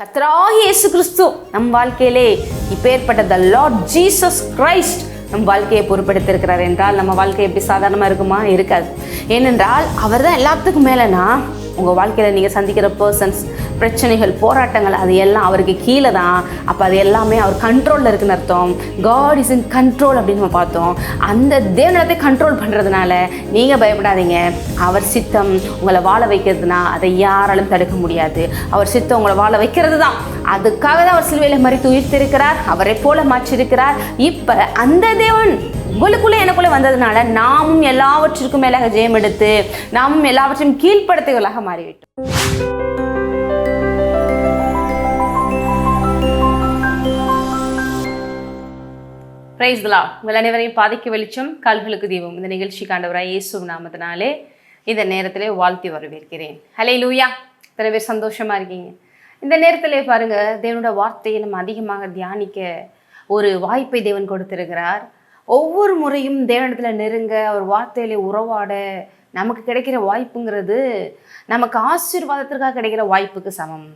கர்த்தராகிய இயேசு கிறிஸ்து நம் வாழ்க்கையிலே இப்பேற்பட்ட த லார்ட் ஜீசஸ் கிரைஸ்ட் நம் வாழ்க்கையை பொறுப்பெடுத்திருக்கிறார் என்றால் நம்ம வாழ்க்கை எப்படி சாதாரணமாக இருக்குமா? இருக்காது. ஏனென்றால் அவர் தான் எல்லாத்துக்கும் மேலேனா உங்கள் வாழ்க்கையில் நீங்கள் சந்திக்கிற பர்சன்ஸ், பிரச்சனைகள், போராட்டங்கள் அது எல்லாம் அவருக்கு கீழே தான். அப்போ அது எல்லாமே அவர் கண்ட்ரோலில் இருக்குன்னு அர்த்தம். காட் இஸ் இன் கண்ட்ரோல் அப்படின்னு நம்ம பார்த்தோம். அந்த தேவனத்தை கண்ட்ரோல் பண்ணுறதுனால நீங்கள் பயப்படாதீங்க. அவர் சித்தம் உங்களை வாழ வைக்கிறதுனா அதை யாராலும் தடுக்க முடியாது. அவர் சித்தம் உங்களை வாழ வைக்கிறது தான். அதுக்காக தான் அவர் சிலுவையில் மரித்து உயிர்த்திருக்கிறார், அவரை போல மாற்றிருக்கிறார். இப்போ அந்த தேவன் உங்களுக்குள்ளே எனக்குள்ளே வந்ததுனால நாமும் எல்லாவற்றிற்கும் மேலாக ஜெயம் எடுத்து நாமும் எல்லாவற்றையும் கீழ்ப்படுத்துகளாக மாறிவிட்டோம். Praise the Lord. உங்கள் அனைவரையும் பாதைக்கு வெளிச்சம், கால்களுக்கு தீபம் இந்த நிகழ்ச்சி ஆண்டவராய் இயேசு நாமத்தினாலே இந்த நேரத்திலே வாழ்த்தி வரவேற்கிறேன். ஹல்லேலூயா. இத்தனை பேர் சந்தோஷமா இருக்கீங்க. இந்த நேரத்திலே பாருங்க, தேவனோட வார்த்தையை நம்ம அதிகமாக தியானிக்க ஒரு வாய்ப்பை தேவன் கொடுத்திருக்கிறார். ஒவ்வொரு முறையும் தேவனிடத்தில் நெருங்க, அவர் வார்த்தையிலே உறவாட நமக்கு கிடைக்கிற வாய்ப்புங்கிறது நமக்கு ஆசீர்வாதத்திற்காக கிடைக்கிற வாய்ப்புக்கு சமம்.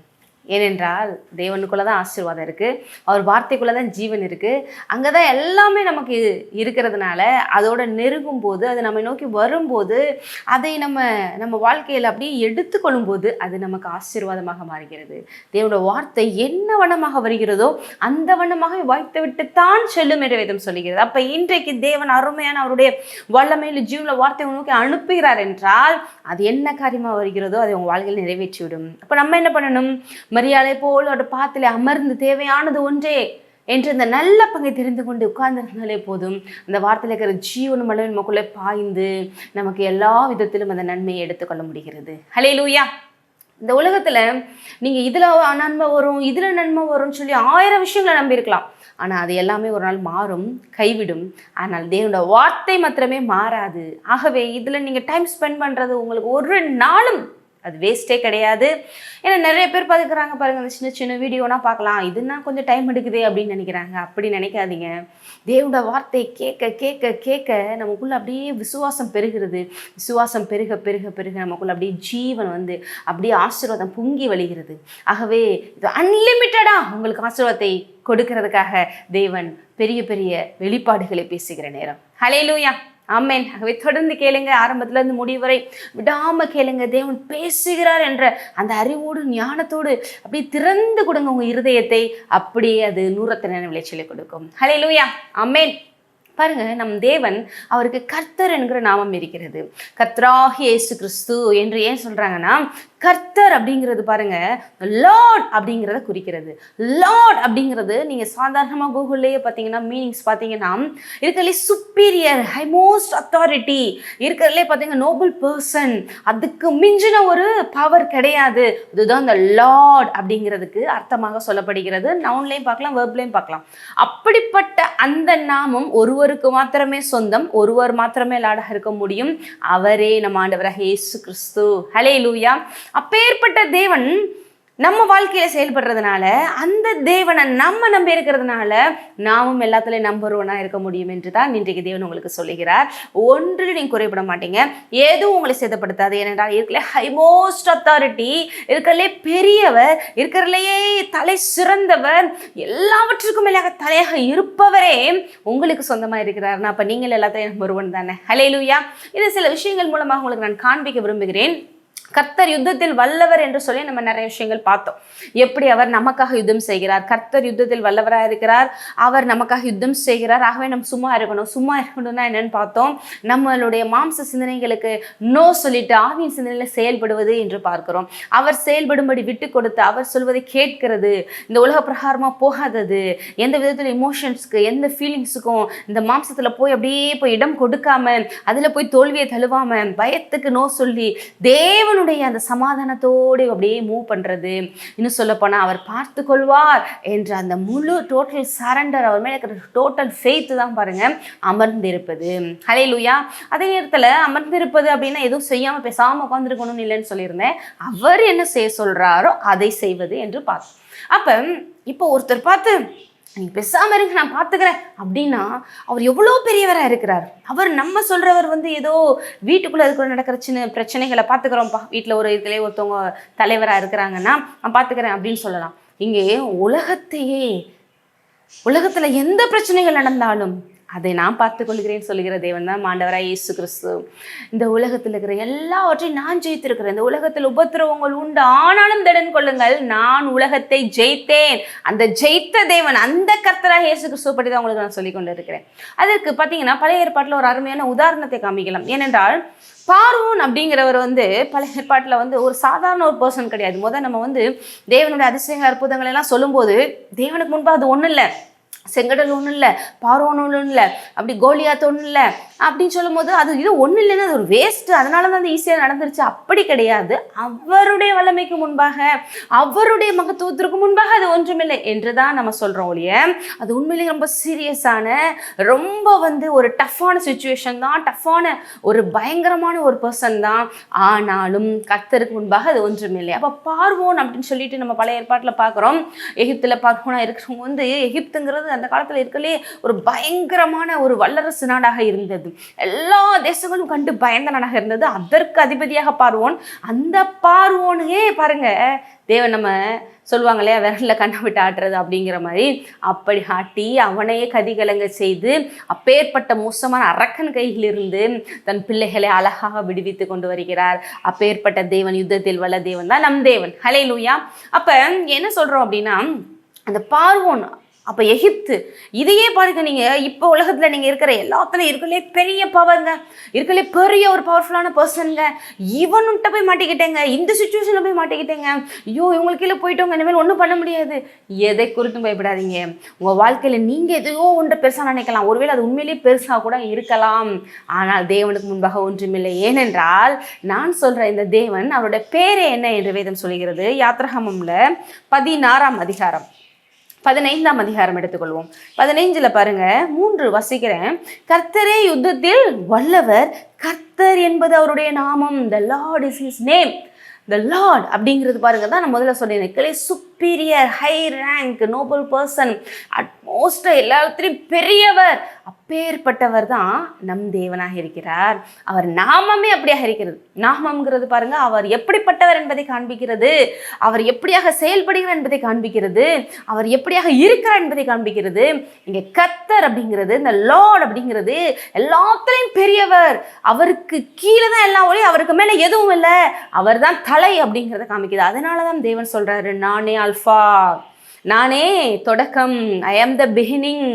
ஏனென்றால் தேவனுக்குள்ளே தான் ஆசீர்வாதம் இருக்குது, அவர் வார்த்தைக்குள்ளே தான் ஜீவன் இருக்குது. அங்கே தான் எல்லாமே நமக்கு இருக்கிறதுனால அதோட நெருங்கும் போது, அது நம்ம நோக்கி வரும்போது, அதை நம்ம வாழ்க்கையில் அப்படியே எடுத்துக்கொள்ளும் போது அது நமக்கு ஆசீர்வாதமாக மாறுகிறது. தேவனோட வார்த்தை என்ன வண்ணமாக வருகிறதோ அந்த வண்ணமாக வாய்த்து விட்டுத்தான் செல்லும் என்று வேதம் சொல்லுகிறது. அப்போ இன்றைக்கு தேவன் அருமையான அவருடைய வல்லமையில் ஜீவனில் வார்த்தையை நோக்கி அனுப்புகிறார் என்றால் அது என்ன காரியமாக வருகிறதோ அதை உங்கள் வாழ்க்கையில் நிறைவேற்றிவிடும். அப்போ நம்ம என்ன பண்ணணும்? மரியாதை போல் ஒரு பாத்திலே அமர்ந்து தேவையானது ஒன்றே என்று இந்த நல்ல பங்கை தெரிந்து கொண்டு உட்கார்ந்திருந்தாலே போதும். அந்த வார்த்தையில் இருக்கிற ஜீவனும் அளவில் நமக்குள்ளே பாய்ந்து நமக்கு எல்லா விதத்திலும் அந்த நன்மையை எடுத்துக்கொள்ள முடிகிறது. ஹல்லேலூயா. இந்த உலகத்தில் நீங்கள் இதில் நன்மை வரும், இதில் நன்மை வரும்னு சொல்லி 1000 விஷயங்களை நம்பியிருக்கலாம். ஆனால் அது எல்லாமே ஒரு நாள் மாறும், கைவிடும். ஆனால் தேவனோட வார்த்தை மாத்திரமே மாறாது. ஆகவே இதில் நீங்கள் டைம் ஸ்பெண்ட் பண்ணுறது உங்களுக்கு ஒரு நாளும் அது வேஸ்ட்டே கிடையாது. ஏன்னா நிறைய பேர் பார்த்துக்கிறாங்க பாருங்கள், அந்த சின்ன சின்ன வீடியோனா பார்க்கலாம், இதுனா கொஞ்சம் டைம் எடுக்குதே அப்படின்னு நினைக்கிறாங்க. அப்படி நினைக்காதீங்க. தேவனோட வார்த்தை கேட்க கேட்க கேட்க நமக்குள்ளே அப்படியே விசுவாசம் பெருகிறது. விசுவாசம் பெருக பெருக பெருக நமக்குள்ளே அப்படியே ஜீவன் வந்து அப்படியே ஆசீர்வாதம் பொங்கி வழிகிறது. ஆகவே இது அன்லிமிட்டடாக உங்களுக்கு ஆசீர்வாதத்தை கொடுக்கறதுக்காக தேவன் பெரிய பெரிய வெளிப்பாடுகளை பேசுகிற நேரம். ஹல்லேலூயா. ஆமென். ஆகவே தொடர்ந்து கேளுங்க, ஆரம்பத்திலேருந்து முடிவு வரை விடாமல் கேளுங்க. தேவன் பேசுகிறார் என்ற அந்த அறிவோடு ஞானத்தோடு அப்படியே திறந்து கொடுங்க உங்கள் இருதயத்தை. அப்படியே அது 100 விளைச்சலை கொடுக்கும். ஹல்லேலூயா. ஆமென். பாருங்க, நம் தேவன் அவருக்கு கர்த்தர் என்கிற நாமம் இருக்கிறது. கர்த்தராகிய இயேசு கிறிஸ்து என்று ஏன் சொல்றாங்கன்னா, கர்த்தர் அப்படிங்கிறது பாருங்க லார்ட் அப்படிங்கிறத குறிக்கிறது. லார்ட் அப்படிங்கிறது நீங்க சாதாரணமாக கூகுள்லேயே பார்த்தீங்கன்னா மீனிங்ஸ் பார்த்தீங்கன்னா இருக்கிறதுலே சுப்பீரியர், ஹைமோஸ்ட் அத்தாரிட்டி, இருக்கிறதுலே பார்த்தீங்கன்னா நோபல் பர்சன், அதுக்கு மிஞ்சின ஒரு பவர் கிடையாது. இதுதான் இந்த லார்ட் அப்படிங்கிறதுக்கு அர்த்தமாக சொல்லப்படுகிறது. நவுன்லையும் பார்க்கலாம், வெர்ப்லையும் பார்க்கலாம். அப்படிப்பட்ட அந்த நாமம் ஒருவருக்கு மாத்திரமே சொந்தம், ஒருவர் மாத்திரமே லார்டாக இருக்க முடியும். அவரே நம்ம ஆண்டவராகிய இயேசு கிறிஸ்து. ஹல்லேலூயா. அப்பேற்பட்ட தேவன் நம்ம வாழ்க்கையில செயல்படுறதுனால, அந்த தேவனை நம்ம நம்பி இருக்கிறதுனால நாமும் எல்லாத்துலேயும் நம்பர் 1 இருக்க முடியும் என்று தான் இன்றைக்கு தேவன் உங்களுக்கு சொல்லுகிறார். ஒன்றில் நீங்கள் குறைபட மாட்டீங்க, எதுவும் உங்களை சேதப்படுத்தாது. ஏனென்றால் இருக்கிற ஹைமோஸ்ட் அத்தாரிட்டி, இருக்கிறதுலே பெரியவர், இருக்கிறதுலையே தலை சிறந்தவர், எல்லாவற்றுக்கும் மேலாக தலையாக இருப்பவரே உங்களுக்கு சொந்தமாக இருக்கிறார்னா அப்போ நீங்கள் எல்லாத்தையும் நம்பர் 1 தானே. ஹல்லேலூயா. இது சில விஷயங்கள் மூலமாக உங்களுக்கு நான் காண்பிக்க விரும்புகிறேன். கர்த்தர் யுத்தத்தில் வல்லவர் என்று சொல்லி நம்ம நிறைய விஷயங்கள் பார்த்தோம். எப்படி அவர் நமக்காக யுத்தம் செய்கிறார். கர்த்தர் யுத்தத்தில் வல்லவராக இருக்கிறார், அவர் நமக்காக யுத்தம் செய்கிறார். ஆகவே நம்ம சும்மா இருக்கணும். சும்மா இருக்கணும்னா என்னன்னு பார்த்தோம். நம்மளுடைய மாம்ச சிந்தனைகளுக்கு நோ சொல்லிட்டு ஆவியின் சிந்தனையில செயல்படுவது என்று பார்க்கிறோம். அவர் செயல்படும்படி விட்டு கொடுத்து அவர் சொல்வதை கேட்கிறது, இந்த உலக பிரகாரமாக போகாதது, எந்த விதத்தில் இமோஷன்ஸ்க்கு எந்த ஃபீலிங்ஸுக்கும் இந்த மாம்சத்தில் போய் அப்படியே போய் இடம் கொடுக்காம, அதில் போய் தோல்வியை தழுவாம, பயத்துக்கு நோ சொல்லி தேவன் அந்த சமாதானத்தோடு அப்படியே மூவ் பண்றது. இன்னும் சொல்ல போனா அவர் பார்த்து கொள்வார் என்ற அந்த முழு டோட்டல் சரண்டர், அவர் மேல இருக்கிற டோட்டல் ஃபெய்த் தான் பாருங்க அமர்ந்திருப்பது. ஹல்லேலூயா. அதே நேரத்தில் அமர்ந்திருப்பது அப்படின்னா எதுவும் செய்யாம பேசாம உட்காந்துருக்கணும்னு இல்லைன்னு சொல்லியிருந்தேன். அவர் என்ன செய்ய சொல்றாரோ அதை செய்வது என்று பார்த்தோம். அப்ப இப்போ ஒருத்தர் பார்த்து நீங்கள் பேசாமல் இருங்க நான் பார்த்துக்கிறேன் அப்படின்னா அவர் எவ்வளோ பெரியவராக இருக்கிறார். அவர் நம்ம சொல்கிறவர் ஏதோ வீட்டுக்குள்ளே இருக்கிற நடக்கிற சின்ன பிரச்சனைகளை பார்த்துக்கிறோம்ப்பா, வீட்டில் ஒரு இதுலேயே ஒருத்தவங்க தலைவராக இருக்கிறாங்கன்னா நான் பார்த்துக்கிறேன் அப்படின்னு சொல்லலாம். இங்கே உலகத்துல எந்த பிரச்சனைகள் நடந்தாலும் அதை நான் பார்த்து கொள்கிறேன் சொல்லுகிற தேவன் தான் ஆண்டவராய் இயேசு கிறிஸ்து. இந்த உலகத்தில் இருக்கிற எல்லாவற்றையும் நான் ஜெயித்திருக்கிறேன். இந்த உலகத்தில் உபத்திரவங்கள் உண்டு, ஆனாலும் திடன் கொள்ளுங்கள், நான் உலகத்தை ஜெயித்தேன். அந்த ஜெயித்த தேவன், அந்த கர்த்தராக இயேசு கிறிஸ்துவ பற்றி தான் உங்களுக்கு நான் சொல்லிக் கொண்டு இருக்கிறேன். அதற்கு பார்த்தீங்கன்னா பழைய ஏற்பாட்டில் ஒரு அருமையான உதாரணத்தை காமிக்கலாம். ஏனென்றால் பார்வோன் அப்படிங்கிறவர் பழைய ஏற்பாட்டில் ஒரு சாதாரண ஒரு பர்சன் கிடையாது. நம்ம தேவனுடைய அதிசயங்கள் அற்புதங்கள் எல்லாம் சொல்லும்போது தேவனுக்கு முன்பாக அது ஒன்றும் இல்லை, செங்கடல் ஒன்றும் இல்லை, பார்வோன் ஒன்றும் இல்லை, அப்படி கோலியாத் ஒன்றும் இல்லை அப்படின்னு சொல்லும் போது அது இது ஒன்றும் இல்லைன்னா அது ஒரு வேஸ்ட்டு, அதனால தான் அது ஈஸியாக நடந்துருச்சு. அப்படி கிடையாது. அவருடைய வல்லமைக்கு முன்பாக, அவருடைய மகத்துவத்திற்கு முன்பாக அது ஒன்றுமில்லை என்று தான் நம்ம சொல்கிறோம் ஒழிய அது உண்மையிலேயே ரொம்ப சீரியஸான, ரொம்ப ஒரு டஃப்பான சுச்சுவேஷன் தான், டஃப்பான ஒரு பயங்கரமான ஒரு பர்சன் தான். ஆனாலும் கர்த்தருக்கு முன்பாக அது ஒன்றுமில்லை. அப்போ பார்வோன் அப்படின்னு சொல்லிட்டு நம்ம பழைய ஏற்பாட்டில் பார்க்குறோம். எகிப்தில் பார்வோனா இருக்கிறவங்க எகிப்துங்கிறது அந்த காலத்தில் இருக்கலே ஒரு பயங்கரமான ஒரு வல்லரசு நாடாக இருந்தது. எல்லா தேசங்களும் கண்டு பயந்த நாடாக இருந்தது. அதற்கு அதிபதியாக பார்வோன். அந்த பார்வோனையே பாருங்க, தேவன் நம்ம சொல்லுவாங்க இல்லையா, விரலில் கண்ணை விட்டு ஆட்டுறது அப்படிங்கிற மாதிரி அப்படி ஆட்டி அவனையே கதிகலங்க செய்து அப்பேற்பட்ட மோசமான அரக்கன் கையிலிருந்து தன் பிள்ளைகளை அழகாக விடுவித்து கொண்டு வருகிறார். அப்பேற்பட்ட தேவன், யுத்தத்தில் வல்ல தேவன் தான் நம் தேவன். ஹல்லேலூயா. அப்போ என்ன சொல்கிறோம் அப்படின்னா, அந்த பார்வோன், அப்போ எகிப்து, இதையே பாருங்க. நீங்கள் இப்போ உலகத்தில் நீங்கள் இருக்கிற எல்லாத்துலையும் இருக்கலே பெரிய பவருங்க, இருக்கலே பெரிய ஒரு பவர்ஃபுல்லான பர்சனுங்க, இவன்கிட்ட போய் மாட்டிக்கிட்டேங்க, இந்த சுச்சுவேஷனில் போய் மாட்டிக்கிட்டேங்க, ஐயோ இவங்களுக்கு கீழே போயிட்டோங்க, இனிமேல் ஒன்றும் பண்ண முடியாது. எதை குறித்தும் பயப்படாதீங்க. உங்கள் வாழ்க்கையில் நீங்கள் எதையோ ஒன்று பெருசாக நினைக்கலாம், ஒருவேளை அது உண்மையிலேயே பெருசாக கூட இருக்கலாம். ஆனால் தேவனுக்கு முன்பாக ஒன்றுமில்லை. ஏனென்றால் நான் சொல்கிற இந்த தேவன், அவருடைய பேரே என்ன என்று வேதம் சொல்கிறது. யாத்ராகமம்ல 16ஆம் அதிகாரம் 15ஆம் அதிகாரம் எடுத்துக்கொள்வோம். 15ல் பாருங்க, 3 வசிக்கிறேன். கர்த்தரே யுத்தத்தில் வல்லவர், கர்த்தர் என்பது அவருடைய நாமம். The Lord is his name. The Lord அப்படிங்கிறது பாருங்க தான் நான் முதல்ல சொன்னேன். Superior, high rank, noble person, utmost எல்லாத்திலையும் பெரியவர். அப்பேற்பட்டவர் தான் நம் தேவனாக இருக்கிறார். அவர் நாமமே அப்படியாக இருக்கிறது. நாமம்ங்கிறது பாருங்க, அவர் எப்படிப்பட்டவர் என்பதை காண்பிக்கிறது, அவர் எப்படியாக செயல்படுகிறார் என்பதை காண்பிக்கிறது, அவர் எப்படியாக இருக்கிறார் என்பதை காண்பிக்கிறது. இங்கே கர்த்தர் அப்படிங்கிறது, இந்த லார்ட் அப்படிங்கிறது எல்லாத்திலையும் பெரியவர். அவருக்கு கீழே தான் எல்லாம் ஒளி, அவருக்கு மேலே எதுவும் இல்லை, அவர் தான் தலை அப்படிங்கிறத காமிக்குது. அதனால தான் தேவன் சொல்றாரு, நானே அல்ஃபா, நானே தொடக்கம், ஐ ஆம் த பிகினிங்.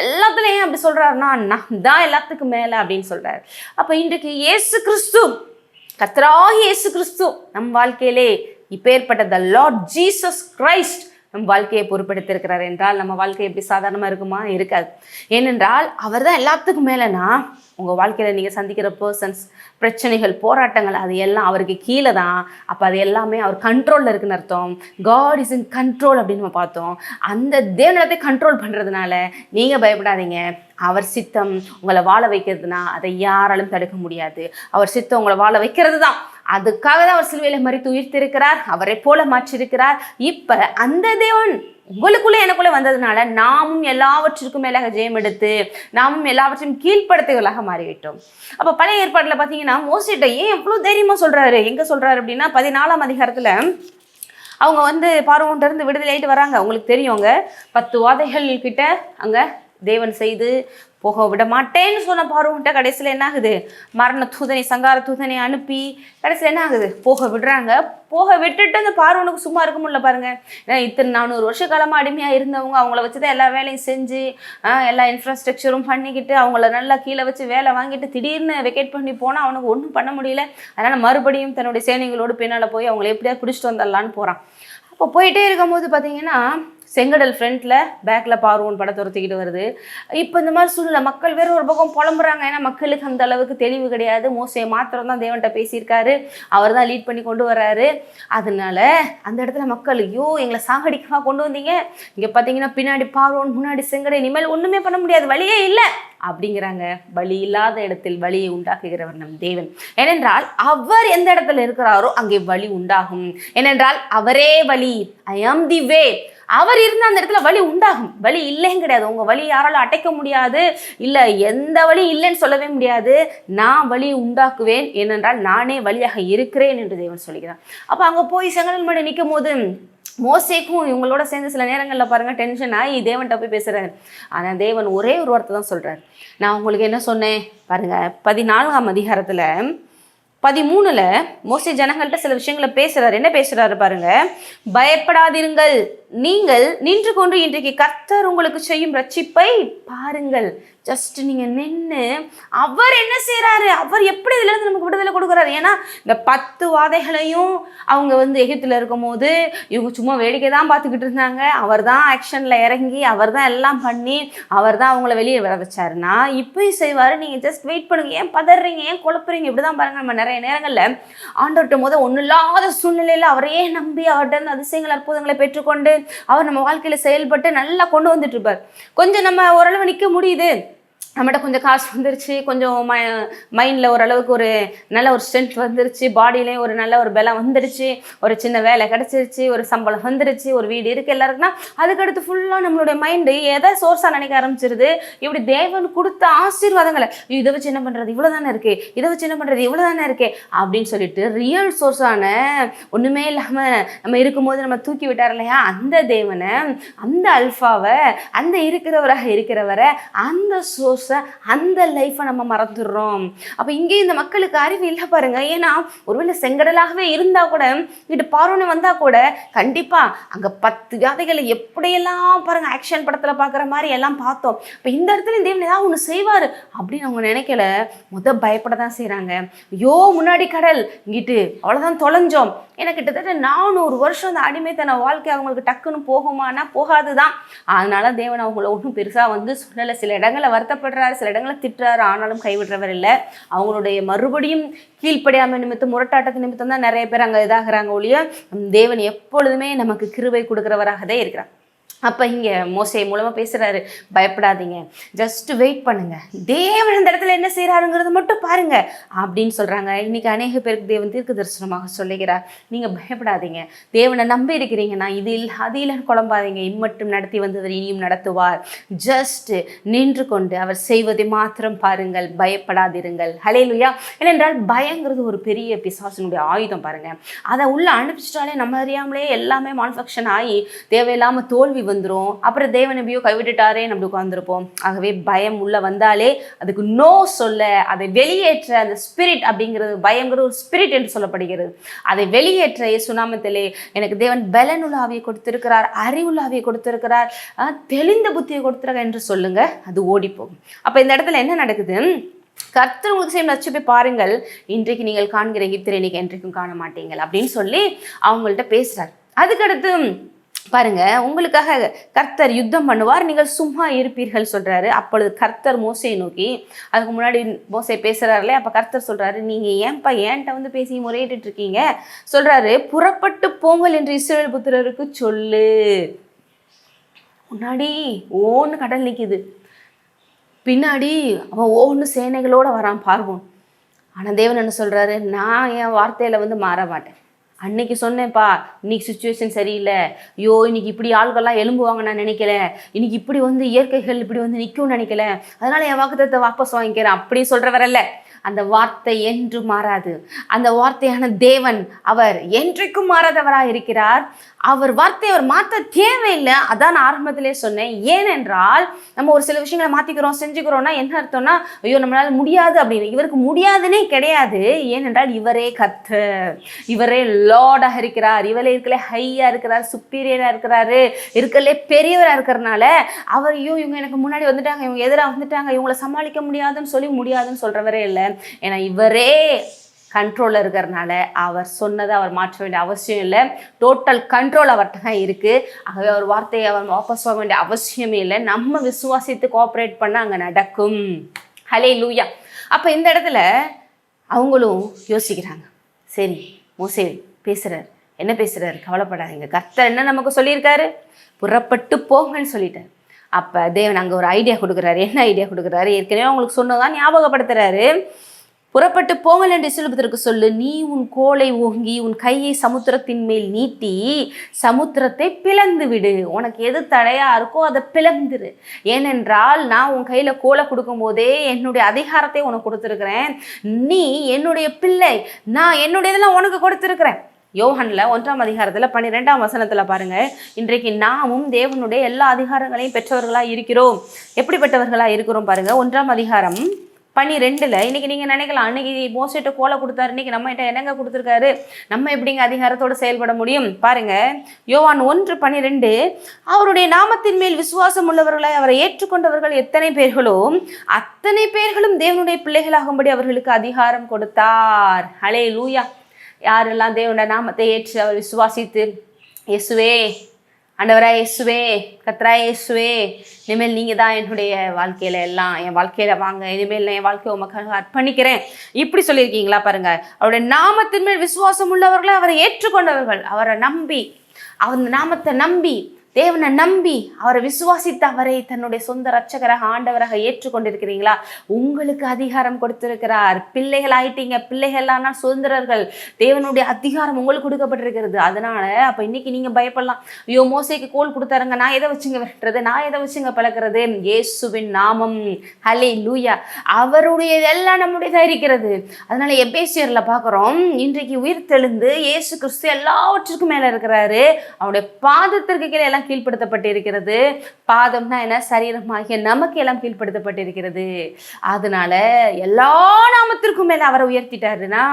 எல்லாத்துலேயும் அப்படி சொல்கிறாருன்னா நான் தான் எல்லாத்துக்கும் மேலே அப்படின்னு சொல்கிறார். அப்போ இன்றைக்கு இயேசு கிறிஸ்து, கர்த்தராகிய இயேசு கிறிஸ்து நம் வாழ்க்கையிலே இப்பேற்பட்ட த லார்ட் ஜீசஸ் கிரைஸ்ட் நம் வாழ்க்கையை பொறுப்பெடுத்திருக்கிறார் என்றால் நம்ம வாழ்க்கை எப்படி சாதாரணமாக இருக்குமா? இருக்காது. ஏனென்றால் அவர் தான் எல்லாத்துக்கும் மேலேனா. உங்கள் வாழ்க்கையில் நீங்கள் சந்திக்கிற பர்சன்ஸ், பிரச்சனைகள், போராட்டங்கள், அது எல்லாம் அவருக்கு கீழே தான். அப்போ அது எல்லாமே அவர் கண்ட்ரோலில் இருக்குன்னு அர்த்தம். காட் இஸ் இன் கண்ட்ரோல் அப்படின்னு நம்ம பார்த்தோம். அந்த தேவனத்தை கண்ட்ரோல் பண்ணுறதுனால நீங்கள் பயப்படாதீங்க. அவர் சித்தம் உங்களை வாழ வைக்கிறதுனா அதை யாராலும் தடுக்க முடியாது. அவர் சித்தம் உங்களை வாழ வைக்கிறது தான். அதுக்காக தான் அவர் சிலுவையில் மரித்து உயிர்த்திருக்கிறார், அவரை போல மாற்றிருக்கிறார். இப்போ அந்த தேவன் உங்களுக்குள்ளே எனக்குள்ளே வந்ததுனால நாமும் எல்லாவற்றிற்கும் மேலாக ஜெயம் எடுத்து நாமும் எல்லாவற்றையும் கீழ்ப்படுத்துகளாக மாறிவிட்டோம். அப்போ பழைய ஏற்பாட்டில் பார்த்தீங்கன்னா மோசேட்ட ஏன் எவ்வளோ தைரியமாக சொல்கிறாரு, எங்கே சொல்கிறாரு அப்படின்னா 14ஆம் அதிகாரத்தில் அவங்க பார்வோன்ட்டு விடுதலை ஆகிட்டு வராங்க. உங்களுக்கு தெரியுங்க, 10 வாதைகள் கிட்ட அங்கே தேவன் செய்து போக விட மாட்டேன்னு சொன்ன பார்வோன்ட்ட கடைசியில் என்ன ஆகுது? மரண தூதனை, சங்கார தூதனை அனுப்பி கடைசியில் என்ன ஆகுது? போக விடுறாங்க. போக விட்டுட்டு அந்த பார்வோனுக்கு சும்மா இருக்க முடியல பாருங்க. ஏன்னா இத்தனை 400 வருஷ காலமாக அடிமையாக இருந்தவங்க, அவங்கள வச்சு தான் எல்லா வேலையும் செஞ்சு எல்லா இன்ஃப்ராஸ்ட்ரக்சரும் பண்ணிக்கிட்டு அவங்கள நல்லா கீழே வச்சு வேலை வாங்கிட்டு திடீர்னு வெக்கேட் பண்ணி போனால் அவனுக்கு ஒன்றும் பண்ண முடியல. அதனால் மறுபடியும் தன்னுடைய சேனைகளோடு பின்னால் போய் அவங்கள எப்படியாவது பிடிச்சிட்டு வந்துடலான்னு போகிறான். அப்போ போயிட்டே இருக்கும்போது பார்த்தீங்கன்னா செங்கடல் ஃப்ரண்ட்டில் பேக்கில் பார்வோன் படம் துரத்திக்கிட்டு வருது. இப்போ இந்த மாதிரி சூழ்நிலை, மக்கள் வேறு ஒரு பக்கம் புலம்புறாங்க. ஏன்னா மக்களுக்கு அந்த அளவுக்கு தெளிவு கிடையாது. மோசே மாத்திரம் தான் தேவன்கிட்ட பேசியிருக்காரு, அவர் தான் லீட் பண்ணி கொண்டு வர்றாரு. அதனால அந்த இடத்துல மக்கள், ஐயோ எங்களை சாகடிக்கவா கொண்டு வந்தீங்க, இங்கே பார்த்தீங்கன்னா பின்னாடி பார்வோன், முன்னாடி செங்கடல், இனிமேல் ஒன்றுமே பண்ண முடியாது, வழியே இல்லை அப்படிங்கிறாங்க. வழி இல்லாத இடத்தில் வழியை உண்டாக்குகிறவர் நம் தேவன். ஏனென்றால் அவர் எந்த இடத்துல இருக்கிறாரோ அங்கே வழி உண்டாகும். ஏனென்றால் அவரே வழி, ஐ ஆம் தி வே. அவர் இருந்தால் அந்த இடத்துல வழி உண்டாகும். வழி இல்லைன்னு கிடையாது. உங்கள் வழி யாராலும் அடைக்க முடியாது, இல்லை எந்த வழி இல்லைன்னு சொல்லவே முடியாது. நான் வழி உண்டாக்குவேன், ஏனென்றால் நானே வழியாக இருக்கிறேன் என்று தேவன் சொல்கிறார். அப்போ அங்கே போய் செங்கடல் மணி நிற்கும் போது மோசேக்கும் இவங்களோட சேர்ந்து சில நேரங்களில் பாருங்கள் டென்ஷன் ஆகி தேவன்கிட்ட போய் பேசுகிறாரு. ஆனால் தேவன் ஒரே ஒரு வார்த்தை தான் சொல்கிறார். நான் உங்களுக்கு என்ன சொன்னேன் பாருங்கள், 14ஆம் அதிகாரத்தில் 13ல் மோசே ஜனங்கள்கிட்ட சில விஷயங்களை பேசுகிறார். என்ன பேசுகிறாரு பாருங்க, பயப்படாதிருங்கள், நீங்கள் நின்று கொண்டு இன்றைக்கு கர்த்தர் உங்களுக்கு செய்யும் ரட்சிப்பை பாருங்கள். ஜஸ்ட் நீங்கள் நின்று அவர் என்ன செய்கிறாரு, அவர் எப்படி இதுலேருந்து நமக்கு விடுதலை கொடுக்குறாரு. ஏன்னா இந்த 10 வாதைகளையும் அவங்க எகிப்தில் இருக்கும் போது இவங்க சும்மா வேடிக்கை தான் பார்த்துக்கிட்டு இருந்தாங்க. அவர் தான் ஆக்ஷனில் இறங்கி அவர் தான் எல்லாம் பண்ணி அவர் தான் அவங்கள வெளியே வர வச்சாருன்னா இப்போயும் செய்வார். நீங்கள் ஜஸ்ட் வெயிட் பண்ணுங்கள், ஏன் பதறீங்க, ஏன் குழப்புறீங்க. இப்படி தான் பாருங்கள், நம்ம நிறைய நேரங்களில் ஆண்டவர்கிட்ட ஒன்றும் இல்லாத சூழ்நிலையில் அவரையே நம்பி அவர்கிட்ட அதிசயங்கள் அற்புதங்களை பெற்றுக்கொண்டு அவர் நம்ம வாழ்க்கையில் செயல்பட்டு நல்லா கொண்டு வந்துட்டு இருப்பார். கொஞ்சம் நம்ம ஓரளவு நிற்க முடியுது, நம்மகிட்ட கொஞ்சம் காசு வந்துருச்சு, கொஞ்சம் மைண்டில் ஓரளவுக்கு ஒரு நல்ல ஒரு ஸ்ட்ரென்த் வந்துருச்சு, பாடியிலையும் ஒரு நல்ல ஒரு பலம் வந்துருச்சு, ஒரு சின்ன வேலை கிடச்சிருச்சு, ஒரு சம்பளம் வந்துருச்சு, ஒரு வீடு இருக்குது எல்லாருக்குன்னா அதுக்கடுத்து ஃபுல்லாக நம்மளுடைய மைண்டு எதை சோர்ஸாக நினைக்க ஆரம்பிச்சிருது. இப்படி தேவன் கொடுத்த ஆசீர்வாதங்களை இதை வச்சு என்ன பண்ணுறது, இவ்வளோ தானே இருக்குது, இதை வச்சு என்ன பண்ணுறது, இவ்வளோ தானே இருக்கே அப்படின்னு சொல்லிட்டு ரியல் சோர்ஸான ஒன்றுமே இல்லாமல் நம்ம இருக்கும்போது நம்ம தூக்கி விட்டார் இல்லையா, அந்த தேவனை, அந்த அல்ஃபாவை, அந்த இருக்கிறவரை அந்த சோர்ஸ் அந்த லைஃப்பை நம்ம மறந்துடுறோம். அப்போ இங்கே இந்த மக்களுக்கு அறிவு இல்லை பாருங்க. ஏன்னா ஒருவேளை செங்கடலாகவே இருந்தால் கூட, இங்கிட்டு பார்வோன் வந்தால் கூட கண்டிப்பாக அங்கே 10 ஜாதைகளை எப்படியெல்லாம் பாருங்க ஆக்ஷன் படத்தில் பார்க்குற மாதிரி எல்லாம் பார்த்தோம். இப்போ இந்த இடத்துல தேவன் ஏதாவது ஒன்று செய்வார் அப்படின்னு அவங்க நினைக்கல. பயப்பட தான் செய்கிறாங்க. ஐயோ முன்னாடி கடல், இங்கிட்டு அவ்வளோதான் தொலைஞ்சோம். ஏன்னா கிட்டத்தட்ட 400 வருஷம் அந்த அடிமைத்தன வாழ்க்கை அவங்களுக்கு டக்குன்னு போகுமானா போகாது தான். அதனால தேவன் அவங்கள ஒன்றும் பெருசாக சொல்லலை. சில இடங்களை வருத்தப்படுறாரு, சில இடங்களை திட்டுறாரு, ஆனாலும் கைவிடுறவர் இல்லை. அவங்களுடைய மறுபடியும் கீழ்ப்படியாமல் நிமித்தம், முரட்டாட்டத்து நிமித்தம் தான் நிறைய பேர் அங்கே இதாகிறாங்க ஒழிய தேவன் எப்பொழுதுமே நமக்கு கிருபை கொடுக்குறவராகவே இருக்கிறார். அப்போ இங்கே மோசே மூலமாக பேசுகிறாரு, பயப்படாதீங்க, ஜஸ்ட் வெயிட் பண்ணுங்க, தேவன் அந்த இடத்துல என்ன செய்கிறாருங்கிறத மட்டும் பாருங்க அப்படின்னு சொல்கிறாங்க. இன்றைக்கி அநேக பேருக்கு தேவன் தீர்க்க தரிசனமாக சொல்லுகிறார், நீங்கள் பயப்படாதீங்க, தேவனை நம்பி இருக்கிறீங்கன்னா இது இல்லை அது இல்லைன்னு குழம்பாதீங்க, இம்மட்டும் நடத்தி வந்தவர் இனியும் நடத்துவார். ஜஸ்ட் நின்று கொண்டு அவர் செய்வதை மாத்திரம் பாருங்கள், பயப்படாதிருங்கள். ஹல்லேலூயா. ஏனென்றால் பயங்கிறது ஒரு பெரிய பிசாசினுடைய ஆயுதம் பாருங்கள். அதை உள்ளே அனுப்பிச்சிட்டாலே நம்ம அறியாமலே எல்லாமே மானுஃபேக்சன் ஆகி தேவையில்லாமல் தோல்வி வந்துடும். அப்புறம் தேவன் எப்படியோ கைவிட்டுட்டாரே நம்ம உட்காந்துருப்போம். ஆகவே பயம் உள்ள வந்தாலே அதுக்கு நோ சொல்ல, அதை வெளியேற்ற, அந்த ஸ்பிரிட் அப்படிங்கிறது, பயங்கிறது ஒரு ஸ்பிரிட் என்று சொல்லப்படுகிறது, அதை வெளியேற்ற இயேசு நாமத்திலே எனக்கு தேவன் பலனுள்ள ஆவியை கொடுத்திருக்கிறார், அறிவுள்ள ஆவியை கொடுத்திருக்கிறார், தெளிந்த புத்தியை கொடுத்திருக்கிறார் என்று சொல்லுங்க, அது ஓடிப்போகும். அப்போ இந்த இடத்துல என்ன நடக்குது, கர்த்தர் உங்களுக்கு செய்யும் ரட்சிப்பை பாருங்கள், இன்றைக்கு நீங்கள் காண்கிற எகிப்தியரை இன்னைக்கு என்றைக்கும் காண மாட்டீங்கள் அப்படின்னு சொல்லி அவங்கள்ட்ட பேசுறார். அதுக்கடுத்து பாருங்க, உங்களுக்காக கர்த்தர் யுத்தம் பண்ணுவார், நீங்கள் சும்மா இருப்பீர்கள் சொல்றாரு. அப்பொழுது கர்த்தர் மோசையை நோக்கி, அதுக்கு முன்னாடி மோசை பேசுறாருலே, அப்ப கர்த்தர் சொல்றாரு, நீங்க ஏன்பா என்கிட்ட பேசி முறையிட்டு இருக்கீங்க சொல்றாரு. புறப்பட்டு போங்கள் என்று இஸ்ரவேல் புத்திரருக்கு சொல்லு. முன்னாடி ஓன்னு கடல் நிற்கிது, பின்னாடி அவன் ஓன்னு சேனைகளோட வரான் பார்வோன். ஆனால் தேவன் என்ன சொல்றாரு, நான் என் வார்த்தையில மாற மாட்டேன். அன்னைக்கு சொன்னேன்ப்பா, இன்னைக்கு சுச்சுவேஷன் சரியில்லை, ஐயோ இன்னைக்கு இப்படி ஆள்கள்லாம் எழும்புவாங்க நான் நினைக்கல, இன்னைக்கு இப்படி இயற்கைகள் இப்படி நிற்கும்னு நினைக்கல, அதனால என் வாக்குத்தத்தை வாபஸ் வாங்கிக்கிறேன் அப்படி சொல்றவரல்ல. அந்த வார்த்தை என்று மாறாது. அந்த வார்த்தையான தேவன் அவர் என்றைக்கும் மாறாதவராக இருக்கிறார். அவர் வார்த்தையை அவர் மாற்ற தேவையில்லை. அதான் நான் ஆரம்பத்திலே சொன்னேன். ஏனென்றால் நம்ம ஒரு சில விஷயங்களை மாற்றிக்கிறோம் செஞ்சுக்கிறோம்னா என்ன அர்த்தம்னா, ஐயோ நம்மளால முடியாது அப்படின்னு. இவருக்கு முடியாதுன்னே கிடையாது. ஏனென்றால் இவரே கர்த்தர், இவரே லார்டாக இருக்கிறார், இவரே இருக்கலே ஹையாக இருக்கிறார், சுப்பீரியராக இருக்கிறாரு, இருக்கலே பெரியவராக இருக்கிறனால அவர் ஐயோ இவங்க எனக்கு முன்னாடி வந்துட்டாங்க, இவங்க எதிராக வந்துட்டாங்க, இவங்களை சமாளிக்க முடியாதுன்னு சொல்லி முடியாதுன்னு சொல்கிறவரே இல்லை. ஏன்னா இவரே கண்ட்ரோலில் இருக்கிறதுனால அவர் சொன்னதை அவர் மாற்ற வேண்டிய அவசியம் இல்லை. டோட்டல் கண்ட்ரோல் அவர்கிட்ட தான் இருக்குது. ஆகவே அவர் வார்த்தையை அவர் வாபஸ் வாங்க வேண்டிய அவசியமே இல்லை. நம்ம விசுவாசித்து கோஆப்ரேட் பண்ண அங்கே நடக்கும். ஹல்லேலூயா. அப்போ இந்த இடத்துல அவங்களும் யோசிக்கிறாங்க, சரி மோசே பேசுகிறார், என்ன பேசுகிறாரு, கவலைப்படாதீங்க, கர்த்தர் என்ன நமக்கு சொல்லியிருக்காரு, புறப்பட்டு போங்கன்னு சொல்லிட்டார். அப்போ தேவன் அங்கே ஒரு ஐடியா கொடுக்குறாரு. என்ன ஐடியா கொடுக்குறாரு, ஏற்கனவே அவங்களுக்கு சொன்னதான் ஞாபகப்படுத்துறாரு. புறப்பட்டு போங்கள் என்று இஸ்ரவேலுக்கு சொல்லு, நீ உன் கோலை ஓங்கி உன் கையை சமுத்திரத்தின் மேல் நீட்டி சமுத்திரத்தை பிளந்து விடு. உனக்கு எது தடையா இருக்கோ அதை பிளந்துரு. ஏனென்றால் நான் உன் கையில கோலை கொடுக்கும் போதே என்னுடைய அதிகாரத்தை உனக்கு கொடுத்துருக்கிறேன். நீ என்னுடைய பிள்ளை, நான் என்னுடைய இதெல்லாம் உனக்கு கொடுத்துருக்கிறேன். யோவான்ல 1ஆம் அதிகாரத்துல 12ஆம் வசனத்துல பாருங்க, இன்றைக்கு நாமும் தேவனுடைய எல்லா அதிகாரங்களையும் பெற்றவர்களா இருக்கிறோம். எப்படிப்பட்டவர்களா இருக்கிறோம் பாருங்க. 1ஆம் அதிகாரம் 12ல் இன்னைக்கு நீங்க நினைக்கலாம், அன்னைக்கு மோசேட்ட கோலை கொடுத்தாரு, இன்னைக்கு நம்ம கிட்ட என்னங்க கொடுத்துருக்காரு, நம்ம எப்படிங்க அதிகாரத்தோடு செயல்பட முடியும்? பாருங்க, யோவான் 1:12, அவருடைய நாமத்தின் மேல் விசுவாசம் உள்ளவர்களை அவரை ஏற்றுக்கொண்டவர்கள் எத்தனை பேர்களோ அத்தனை பேர்களும் தேவனுடைய பிள்ளைகளாகும்படி அவர்களுக்கு அதிகாரம் கொடுத்தார். ஹல்லேலூயா. யாரெல்லாம் தேவனுடைய நாமத்தை ஏற்று அவர் விசுவாசித்து, இயேசுவே ஆண்டவராய் இயேசுவே, கர்த்தராய் இயேசுவே, இனிமேல் நீங்கள் தான் என்னுடைய வாழ்க்கையில் எல்லாம், என் வாழ்க்கையில் வாங்க, இனிமேல் நான் என் வாழ்க்கையை உமக்காக அர்ப்பணிக்கிறேன், இப்படி சொல்லியிருக்கீங்களா பாருங்க. அவருடைய நாமத்தின் மேல் விசுவாசம் உள்ளவர்களை அவரை ஏற்றுக்கொண்டவர்கள், அவரை நம்பி, அவர் நாமத்தை நம்பி, தேவனை நம்பி, அவரை விசுவாசித்து அவரை தன்னுடைய சொந்த இரட்சகராக ஆண்டவராக ஏற்றுக்கொண்டிருக்கிறீங்களா? உங்களுக்கு அதிகாரம் கொடுத்திருக்கிறார். பிள்ளைகள் ஆயிட்டீங்க. பிள்ளைகள்லாம் சுதந்திரர்கள். தேவனுடைய அதிகாரம் உங்களுக்கு கொடுக்கப்பட்டிருக்கிறது. அதனால அப்போ இன்னைக்கு நீங்கள் பயப்படலாம், ஐயோ மோசேக்கு கோல் கொடுத்தாருங்க, நான் எதை வச்சுங்க விட்டுறது, நான் எதை வச்சுங்க பழக்கிறது? இயேசுவின் நாமம், ஹல்லேலூயா, அவருடைய எல்லாம் நம்முடையதாக இருக்கிறது. அதனால எபேசியர்ல பார்க்குறோம், இன்றைக்கு உயிர் தெழுந்து இயேசு கிறிஸ்து எல்லாவற்றுக்கும் மேலே இருக்கிறாரு. அவருடைய பாதத்திற்கு கீழே எல்லாம் கீழ்ப்படுத்தப்பட்டிருக்கிறது. பாதம்னா என்ன? சரீரமாகிய நமக்கு எல்லாம் கீழ்ப்படுத்தப்பட்டிருக்கிறது. அதனால எல்லா நாமத்திற்கும் மேல அவரை உயர்த்திட்டாருன்னா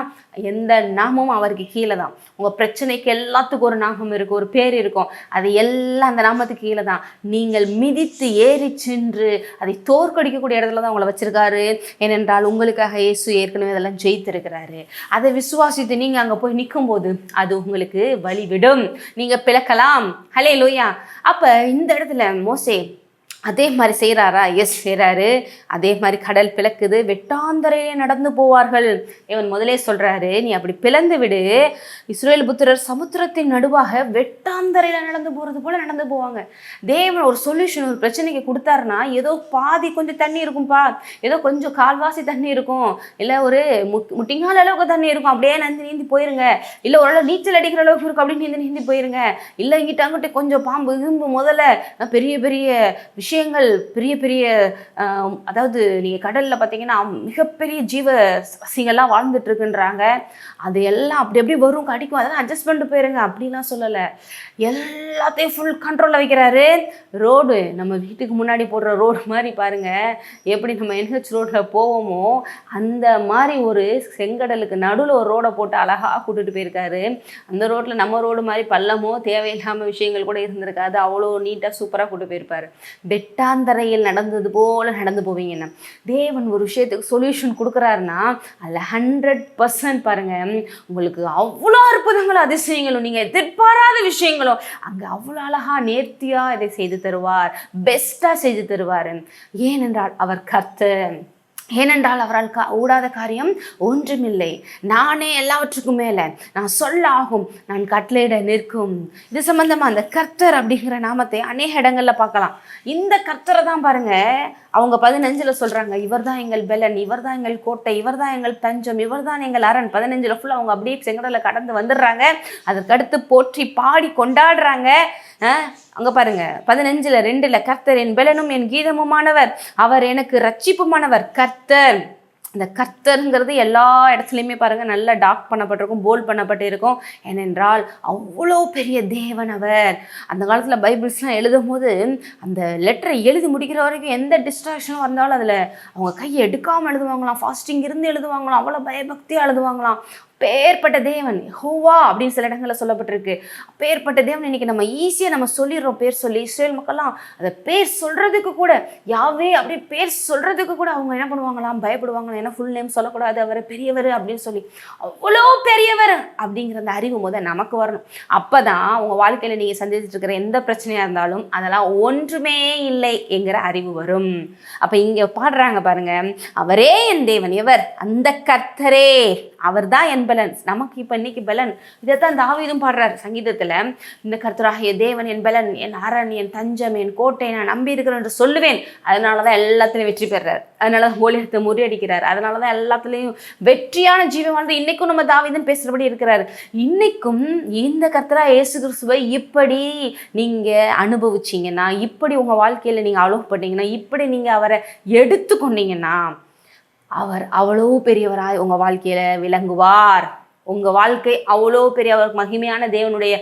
எந்த நாமமும் அவருக்கு கீழே தான். உங்க பிரச்சனைக்கு எல்லாத்துக்கும் ஒரு நாமம் இருக்கும், ஒரு பேர் இருக்கும். அது எல்லாம் அந்த நாமத்துக்கு கீழே தான். நீங்கள் மிதித்து ஏறி சென்று அதை தோற்கடிக்கக்கூடிய இடத்துல தான் உங்களை வச்சிருக்காரு. ஏனென்றால் உங்களுக்காக இயேசு ஏற்கனவே அதெல்லாம் ஜெயித்திருக்கிறாரு. அதை விசுவாசித்து நீங்க அங்க போய் நிற்கும் போது அது உங்களுக்கு வழிவிடும், நீங்க பிளக்கலாம். ஹல்லேலூயா. அப்ப இந்த இடத்துல மோசே அதே மாதிரி செய்கிறாரா? எஸ், செய்கிறாரு. அதே மாதிரி கடல் பிளக்குது, வெட்டாந்தரையே நடந்து போவார்கள். இவன் முதலே சொல்றாரு, நீ அப்படி பிளந்து விடு, இஸ்ரவேல் புத்திரர் சமுத்திரத்தின் நடுவாக வெட்டாந்தரையில நடந்து போறது போல நடந்து போவாங்க. தேவன் ஒரு சொல்யூஷன், ஒரு பிரச்சனைக்கு கொடுத்தாருன்னா, ஏதோ பாதி கொஞ்சம் தண்ணி இருக்கும்பா, ஏதோ கொஞ்சம் கால்வாசி தண்ணி இருக்கும், இல்லை ஒரு முட்டிங்கால் அளவுக்கு தண்ணி இருக்கும், அப்படியே நீந்தி போயிருங்க. இல்லை ஓரளவு நீச்சல் அடிக்கிற அளவுக்கு இருக்கும், அப்படின்னு நீந்தி போயிருங்க. இல்லை இங்கிட்ட அங்கிட்ட கொஞ்சம் பாம்பு இரும்பு முதல்ல பெரிய பெரிய விஷயங்கள், பெரிய பெரிய அதாவது நீங்கள் கடலில் பார்த்தீங்கன்னா மிகப்பெரிய ஜீவசிங்கெல்லாம் வாழ்ந்துட்டு இருக்குன்றாங்க. அது எல்லாம் அப்படி எப்படி வரும், கடிக்கும், அதெல்லாம் அட்ஜஸ்ட் பண்ணிட்டு போயிருங்க அப்படிலாம் சொல்லலை. எல்லாத்தையும் ஃபுல் கண்ட்ரோலில் வைக்கிறாரு. ரோடு நம்ம வீட்டுக்கு முன்னாடி போடுற ரோடு மாதிரி பாருங்க, எப்படி நம்ம NH ரோட்டில் போவோமோ அந்த மாதிரி ஒரு செங்கடலுக்கு நடுவில் ஒரு ரோடை போட்டு அழகாக கூட்டிகிட்டு போயிருக்காரு. அந்த ரோட்டில் நம்ம ரோடு மாதிரி பள்ளமோ தேவையில்லாமல் விஷயங்கள் கூட இருந்திருக்காது. அவ்வளோ நீட்டாக சூப்பராக கூட்டு போயிருப்பார். வெட்டாந்தரையில் நடந்தது போல நடந்து போவீங்கன்னா, தேவன் ஒரு விஷயத்துக்கு சொல்யூஷன் கொடுக்குறாருன்னா அதில் 100% பாருங்க, உங்களுக்கு அவ்வளோ அற்புதங்களும் அதிசயங்களும் நீங்கள் எதிர்பாராத விஷயங்களும் அங்கே அவ்வளோ அழகா நேர்த்தியா இதை செய்து தருவார், பெஸ்டா செய்து தருவார். ஏனென்றால் அவர் கர்த்தர், ஏனென்றால் அவரால் கூடாத காரியம் ஒன்றுமில்லை. நானே எல்லாவற்றுக்கும் மேலே, நான் சொல்ல ஆகும், நான் கட்டளையிட நிற்கும். இது சம்பந்தமா அந்த கர்த்தர் அப்படிங்கிற நாமத்தை அநேக இடங்கள்ல பார்க்கலாம். இந்த கர்த்தரை தான் பாருங்க அவங்க 15ல் சொல்றாங்க, இவர் தான் எங்கள் பெலன், இவர் தான் எங்கள் கோட்டை, இவர் தான் எங்கள் தஞ்சம், இவர் தான் எங்கள் அரண். 15ல் ஃபுல்லாக அவங்க அப்படியே செங்கடலை கடந்து வந்துடுறாங்க. அதற்கடுத்து போற்றி பாடி கொண்டாடுறாங்க. அங்கே பாருங்க 15ல் 2ல், கர்த்தர் என் பெலனும் என் கீதமுமானவர், அவர் எனக்கு ரட்சிப்புமானவர். கர்த்தர், இந்த கர்த்தருங்கிறது எல்லா இடத்துலையுமே பாருங்கள் நல்லா டார்க் பண்ணப்பட்டிருக்கும், போல்ட் பண்ணப்பட்டு இருக்கும். ஏனென்றால் அவ்வளோ பெரிய தேவன் அவர். அந்த காலத்தில் பைபிள்ஸ்லாம் எழுதும் போது அந்த லெட்டரை எழுதி முடிக்கிற வரைக்கும் எந்த டிஸ்ட்ராக்ஷனும் வந்தாலும் அதில் அவங்க கையை எடுக்காமல் எழுதுவாங்களாம், ஃபாஸ்டிங் இருந்து எழுதுவாங்களாம், அவ்வளோ பயபக்தியாக எழுதுவாங்களாம். பேர்பட்ட தேவன் ஹோவா அப்படின்னு சில இடங்களில் சொல்லப்பட்டிருக்கு. பேர்பட்ட தேவன் இன்னைக்கு நம்ம ஈஸியாக நம்ம சொல்லிடுறோம், பேர் சொல்லி. இஸ்ரேல் மக்கள்லாம் அதை பேர் சொல்கிறதுக்கு கூட, யாவே அப்படியே பேர் சொல்கிறதுக்கு கூட அவங்க என்ன பண்ணுவாங்களாம், பயப்படுவாங்களாம். ஏன்னா ஃபுல் நேம் சொல்லக்கூடாது, அவர் பெரியவர் அப்படின்னு சொல்லி. அவ்வளோ பெரியவர் அப்படிங்கிற அந்த அறிவு முதல் நமக்கு வரணும். அப்போ தான் உங்கள் வாழ்க்கையில் நீங்கள் சந்திச்சுட்டு இருக்கிற எந்த பிரச்சனையாக இருந்தாலும் அதெல்லாம் ஒன்றுமே இல்லை என்கிற அறிவு வரும். அப்போ இங்கே பாடுறாங்க பாருங்க, அவரே என் தேவன், எவர்? அந்த கர்த்தரே, அவர் தான் என் பலன். நமக்கு இப்போ இன்னைக்கு பலன். இதைத்தான் தாவீதும் பாடுறாரு சங்கீதத்தில், இந்த கர்த்தராகிய தேவன் என் பலன், என் அரண், என் தஞ்சம், என் கோட்டை, நான் நம்பி இருக்கிறேன் என்று சொல்லுவேன். அதனால தான் எல்லாத்துலையும் வெற்றி பெறார், அதனால தான் கோலியத்தை முறியடிக்கிறார், அதனால தான் எல்லாத்துலேயும் வெற்றியான ஜீவன் வாழ்ந்து இன்னைக்கும் நம்ம தாவீதுன்னு பேசுகிறபடி இருக்கிறார். இன்னைக்கும் இந்த கர்த்தராகிய இயேசு கிறிஸ்துவை இப்படி நீங்கள் அனுபவிச்சிங்கன்னா, இப்படி உங்கள் வாழ்க்கையில் நீங்கள் அனுபவப்பட்டீங்கன்னா, இப்படி நீங்கள் அவரை எடுத்துக்கொண்டீங்கன்னா அவர் அவ்வளோ பெரியவராய் உங்கள் வாழ்க்கையில் விளங்குவார். உங்கள் வாழ்க்கை அவ்வளோ பெரிய மகிமையான தேவனுடைய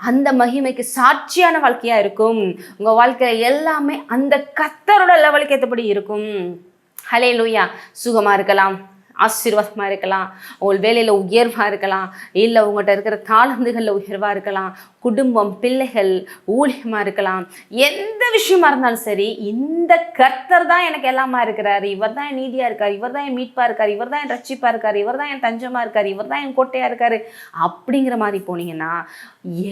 அந்த மகிமைக்கு சாட்சியான வாழ்க்கையாக இருக்கும். உங்கள் வாழ்க்கையில் எல்லாமே அந்த கர்த்தரோட லெவலுக்கு ஏற்றபடி இருக்கும். ஹல்லேலூயா. சுகமாக இருக்கலாம், ஆசீர்வாதமாக இருக்கலாம், உங்கள் வேலையில் உயர்வாக இருக்கலாம், இல்லை உங்கள்கிட்ட இருக்கிற தாளந்துகளில் உயர்வாக இருக்கலாம், குடும்பம், பிள்ளைகள், ஊழியமாக இருக்கலாம், எந்த விஷயமா இருந்தாலும் சரி, இந்த கர்த்தர் தான் எனக்கு எல்லாமா இருக்கிறாரு, இவர் தான் என் நீதியாக இருக்கார், இவர் தான் என் மீட்பாக இருக்கார், இவர் தான் என் ரட்சிப்பாக இருக்கார், இவர் தான் என் தஞ்சமாக இருக்கார், இவர் தான் என் கோட்டையாக இருக்கார் அப்படிங்கிற மாதிரி போனீங்கன்னா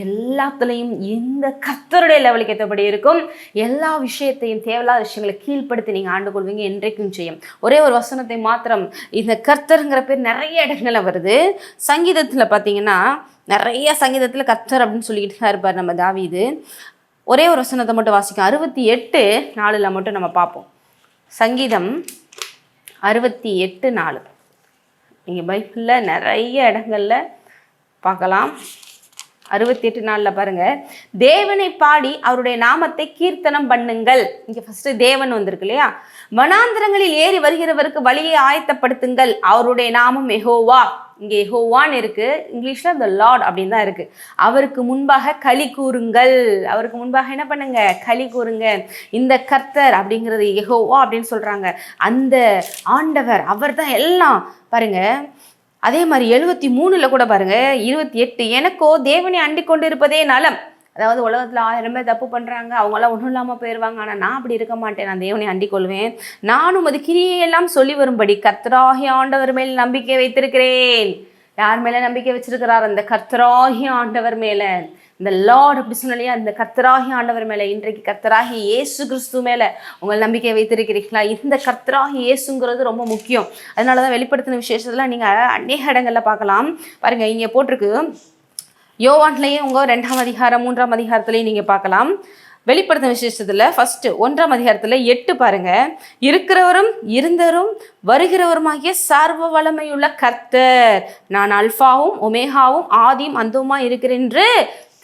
எல்லாத்துலேயும் இந்த கர்த்தருடைய லெவலுக்கு ஏற்றபடி இருக்கும். எல்லா விஷயத்தையும் தேவையில்லாத விஷயங்களை கீழ்ப்படுத்தி நீங்கள் ஆண்டு கொள்வீங்க, என்றைக்கும் செய்யும். ஒரே ஒரு வசனத்தை மாத்திரம், இந்த கர்த்தருங்கிற பேர் நிறைய இடங்களில் வருது. சங்கீதத்தில் பார்த்தீங்கன்னா நிறைய சங்கீதத்தில் கர்த்தர் அப்படின்னு சொல்லிக்கிட்டு தான் இருப்பார் நம்ம தாவீது. ஒரே ஒரு வசனத்தை மட்டும் வாசிக்கும். 68:4 மட்டும் நம்ம பார்ப்போம். சங்கீதம் 68:4 நீங்கள் பைபிளில் நிறைய இடங்களில் பார்க்கலாம். 68:4 பாருங்கள். தேவனை பாடி அவருடைய நாமத்தை கீர்த்தனம் பண்ணுங்கள். இங்கே ஃபஸ்ட்டு தேவன் வந்திருக்கு இல்லையா? வனாந்திரங்களில் ஏறி வருகிறவருக்கு வழியை ஆயத்தப்படுத்துங்கள், அவருடைய நாமம் யெகோவா. இங்கே யெகோவான்னு இருக்குது, இங்கிலீஷில் த லார்ட் அப்படின்னு தான் இருக்குது. அவருக்கு முன்பாக களி கூறுங்கள். அவருக்கு முன்பாக என்ன பண்ணுங்க? களி கூறுங்க. இந்த கர்த்தர் அப்படிங்கிறது யெகோவா அப்படின்னு சொல்கிறாங்க. அந்த ஆண்டவர் அவர் தான் எல்லாம். பாருங்கள், அதே மாதிரி 73 கூட பாருங்கள், 28, எனக்கோ தேவனை அண்டிக் கொண்டு இருப்பதே நலம். அதாவது உலகத்தில் 1000 பேர் தப்பு பண்ணுறாங்க, அவங்களாம் ஒன்றும் இல்லாமல் போயிடுவாங்க, ஆனால் நான் அப்படி இருக்க மாட்டேன், நான் தேவனை அண்டிக் கொள்வேன், நானும் அது கிரியையெல்லாம் சொல்லி வரும்படி கர்த்தராகிய ஆண்டவர் மேல் நம்பிக்கை வைத்திருக்கிறேன். யார் மேலே நம்பிக்கை வச்சிருக்கிறார்? அந்த கர்த்தராகிய ஆண்டவர் மேலே. இந்த லார்ட் அப்படி சொன்னாலையா, இந்த கர்த்தராகிய ஆண்டவர் மேலே. இன்றைக்கு கர்த்தராகிய இயேசு கிறிஸ்து மேலே உங்கள் நம்பிக்கை வைத்திருக்கிறீங்களா? இந்த கர்த்தராகிய இயேசுங்கிறது ரொம்ப முக்கியம். அதனால தான் வெளிப்படுத்தின விசேஷத்தில் நீங்கள் அநேக இடங்களில் பார்க்கலாம். பாருங்கள், இங்கே போட்டிருக்கு. யோவான்லேயே உங்கள் 2ஆம் அதிகாரம் 3ஆம் அதிகாரத்துலேயும் நீங்கள் பார்க்கலாம். வெளிப்படுத்தின விசேஷத்தில் ஃபஸ்ட்டு 1ஆம் அதிகாரத்தில் 8 பாருங்கள். இருக்கிறவரும் இருந்தவரும் வருகிறவருமாகிய சர்வ வல்லமையுள்ள கர்த்தர், நான் அல்ஃபாவும் ஒமேகாவும் ஆதியும் அந்தவுமா இருக்கிறேன் என்று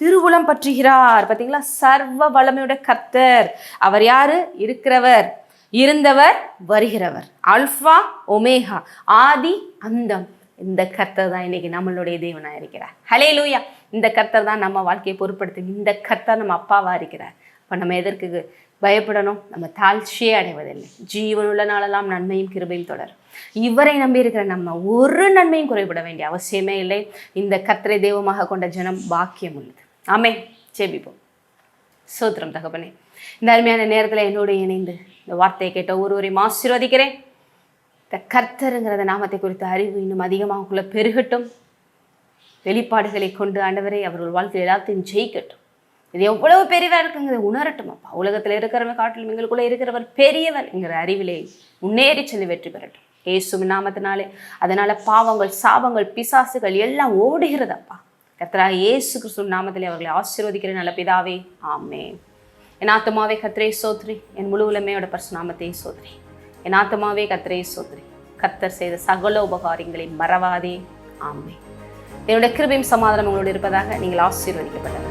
திருவுளம் பற்றுகிறார். பார்த்தீங்களா? சர்வ வல்லமையுடைய கர்த்தர். அவர் யாரு? இருக்கிறவர், இருந்தவர், வருகிறவர், அல்ஃபா ஒமேகா, ஆதி அந்தம். இந்த கர்த்தர் தான் இன்னைக்கு நம்மளுடைய தேவனாக இருக்கிறார். ஹல்லேலூயா. இந்த கர்த்தர் தான் நம்ம வாழ்க்கையை பொறுப்படுத்து. இந்த கர்த்தர் நம்ம அப்பாவாக இருக்கிறார். இப்போ நம்ம எதற்கு பயப்படணும்? நம்ம தாழ்ச்சியே அடைவதில்லை. ஜீவனுள்ள நாளெல்லாம் நன்மையும் கிருபையும் தொடரும். இவரை நம்பி இருக்கிற நம்ம ஒரு நன்மையும் குறைபட வேண்டிய அவசியமே இல்லை. இந்த கர்த்தரை தெய்வமாக கொண்ட ஜனம் பாக்கியம் உள்ளது. ஆமென். ஜெபிப்போம். ஸ்தோத்திரம் தகப்பனே, இந்த அருமையான நேரத்தில் என்னோடு இணைந்து இந்த வார்த்தையை கேட்ட ஒருவரையும் ஆசீர்வதிக்கிறேன். இந்த கர்த்தருங்கிறத நாமத்தை குறித்த அறிவு இன்னும் அதிகமாக பெருகட்டும். வெளிப்பாடுகளை கொண்டு ஆண்டவரை அவர்கள் வாழ்க்கையில் எல்லாத்தையும் ஜெயிக்கட்டும். இது எவ்வளவு பெரியவா இருக்குங்கிறத உணரட்டும். அப்பா, உலகத்தில் இருக்கிறவங்க காட்டிலும் எங்களுக்குள்ளே இருக்கிறவர் பெரியவர் என்கிற அறிவிலே முன்னேறி சென்று வெற்றி பெறட்டும் இயேசுவின் நாமத்தினாலே. அதனால பாவங்கள், சாபங்கள், பிசாசுகள் எல்லாம் ஓடுகிறதப்பா. கர்த்தராகிய இயேசு கிறிஸ்துவின் நாமத்திலே அவர்களை ஆசீர்வதிக்கிற நல்ல பிதாவே, ஆமென். என் ஆத்துமாவே கர்த்தரை சோத்ரி, என் முழு உலமையோட பரிசுநாமத்தை சோத்ரி. என் ஆத்துமாவே கர்த்தரை சோத்ரி, கர்த்தர் செய்த சகல உபகாரங்களை மறவாதே. ஆமென். என்னுடைய கிருபையும் சமாதானம் உங்களோடு இருப்பதாக. நீங்கள் ஆசீர்வதிக்கப்பட்டவர்.